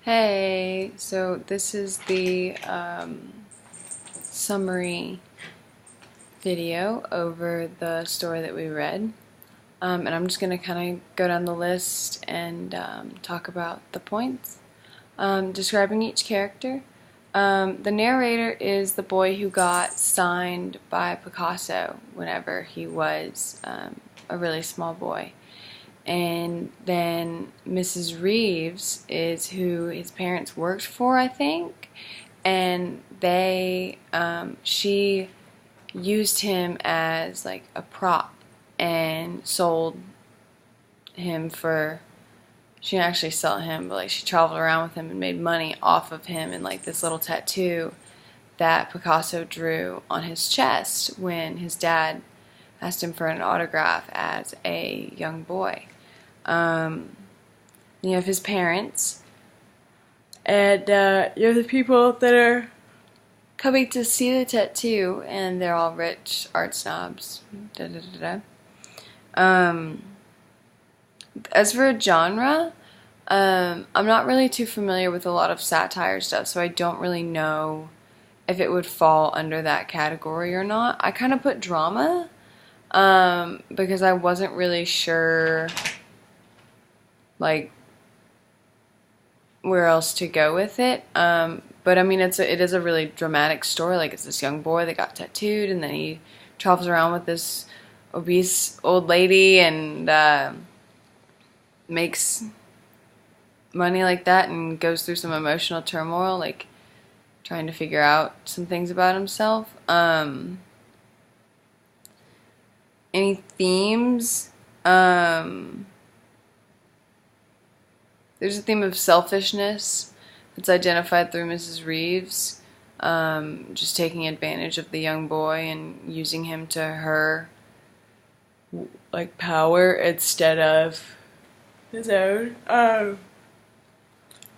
Hey, so this is the summary video over the story that we read. And I'm just going to kind of go down the list and talk about the points, describing each character. The narrator is the boy who got signed by Picasso whenever he was a really small boy. And then Mrs. Reeves is who his parents worked for, I think, and she used him as like a prop and sold him for. She didn't actually sell him, but like she traveled around with him and made money off of him and like this little tattoo that Picasso drew on his chest when his dad asked him for an autograph as a young boy. You have his parents, and you have the people that are coming to see the tattoo, and they're all rich art snobs. Da, da, da, da. As for a genre, I'm not really too familiar with a lot of satire stuff, so I don't really know if it would fall under that category or not. I kind of put drama, because I wasn't really sure like where else to go with it. But I mean, it is a really dramatic story. Like, it's this young boy that got tattooed, and then he travels around with this obese old lady and makes money like that, and goes through some emotional turmoil, like trying to figure out some things about himself. Any themes? There's a theme of selfishness that's identified through Mrs. Reeves, just taking advantage of the young boy and using him to her like power instead of his own. That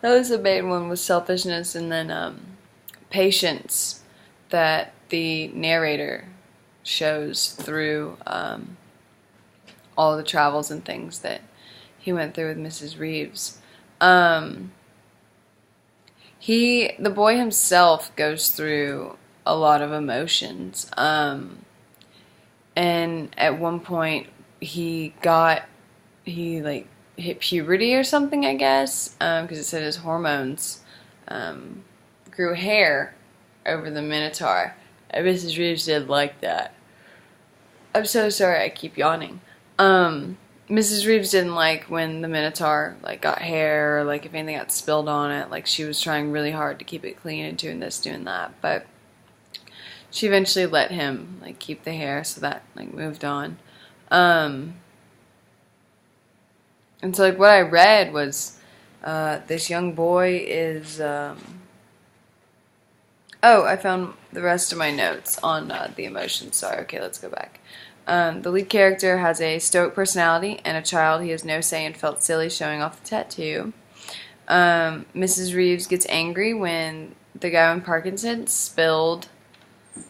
was the main one, was selfishness, and then patience that the narrator shows through all the travels and things that he went through with Mrs. Reeves. The boy himself goes through a lot of emotions. And at one point he hit puberty or something, I guess, because it said his hormones grew hair over the Minotaur. And Mrs. Reeves did like that. I'm so sorry, I keep yawning. Mrs. Reeves didn't like when the Minotaur like got hair, or like if anything got spilled on it. Like, she was trying really hard to keep it clean and doing this, doing that, but she eventually let him like keep the hair, so that like moved on. And so like what I read was this young boy is oh, I found the rest of my notes on the emotions. Sorry, okay, let's go back. The lead character has a stoic personality, and a child he has no say and felt silly showing off the tattoo. Mrs. Reeves gets angry when the guy with Parkinson's spilled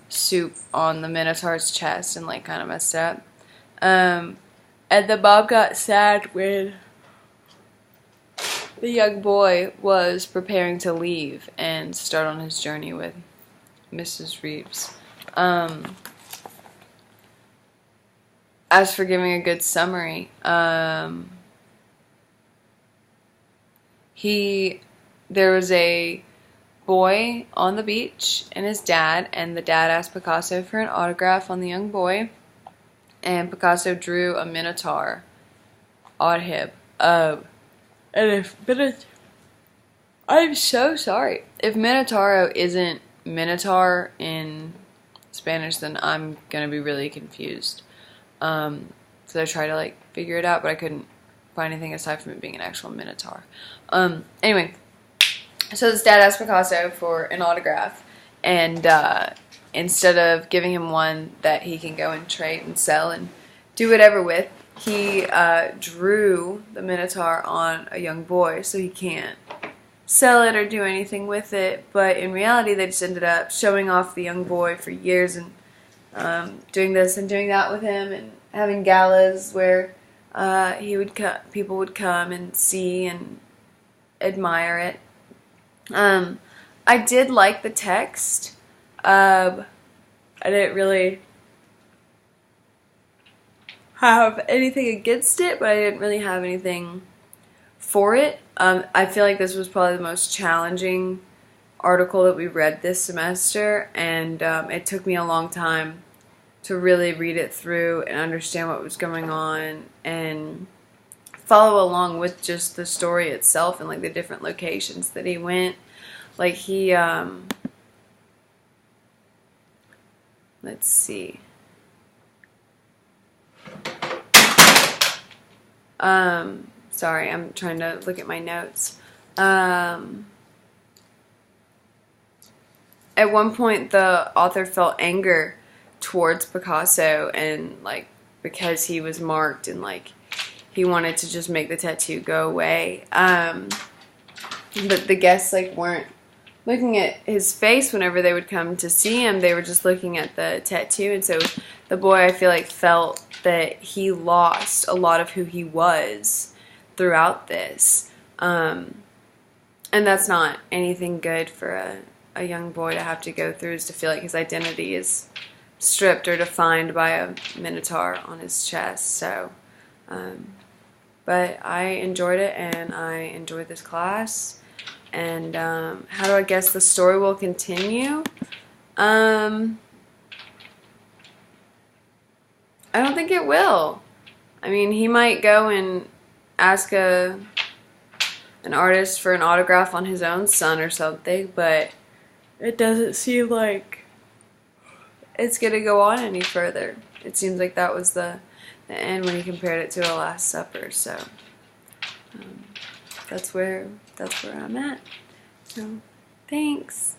soup on the Minotaur's chest and like kind of messed up. And the mom got sad when the young boy was preparing to leave and start on his journey with Mrs. Reeves. As for giving a good summary, there was a boy on the beach and his dad, and the dad asked Picasso for an autograph on the young boy, and Picasso drew a Minotaur on him. I'm so sorry. If Minotauro isn't Minotaur in Spanish, then I'm gonna be really confused. So I tried to like figure it out, but I couldn't find anything aside from it being an actual Minotaur. Anyway, so this dad asked Picasso for an autograph, and instead of giving him one that he can go and trade and sell and do whatever with, he drew the Minotaur on a young boy, so he can't sell it or do anything with it. But in reality, they just ended up showing off the young boy for years and doing this and doing that with him, and having galas where people would come and see and admire it. I did like the text. I didn't really have anything against it, but I didn't really have anything for it. I feel like this was probably the most challenging article that we read this semester, and it took me a long time to really read it through and understand what was going on and follow along with just the story itself and like the different locations that he went. Like he, let's see. Sorry, I'm trying to look at my notes. At one point, the author felt anger towards Picasso, and like because he was marked, and like he wanted to just make the tattoo go away. But the guests like weren't looking at his face whenever they would come to see him. They were just looking at the tattoo, and so the boy, I feel like, felt that he lost a lot of who he was throughout this. And that's not anything good for a young boy to have to go through, is to feel like his identity is stripped or defined by a minotaur on his chest. So, but I enjoyed it, and I enjoyed this class. And how do I guess the story will continue? I don't think it will. I mean, he might go and ask an artist for an autograph on his own son or something, but it doesn't seem like it's going to go on any further. It seems like that was the end when he compared it to a Last Supper. So that's where I'm at. So thanks.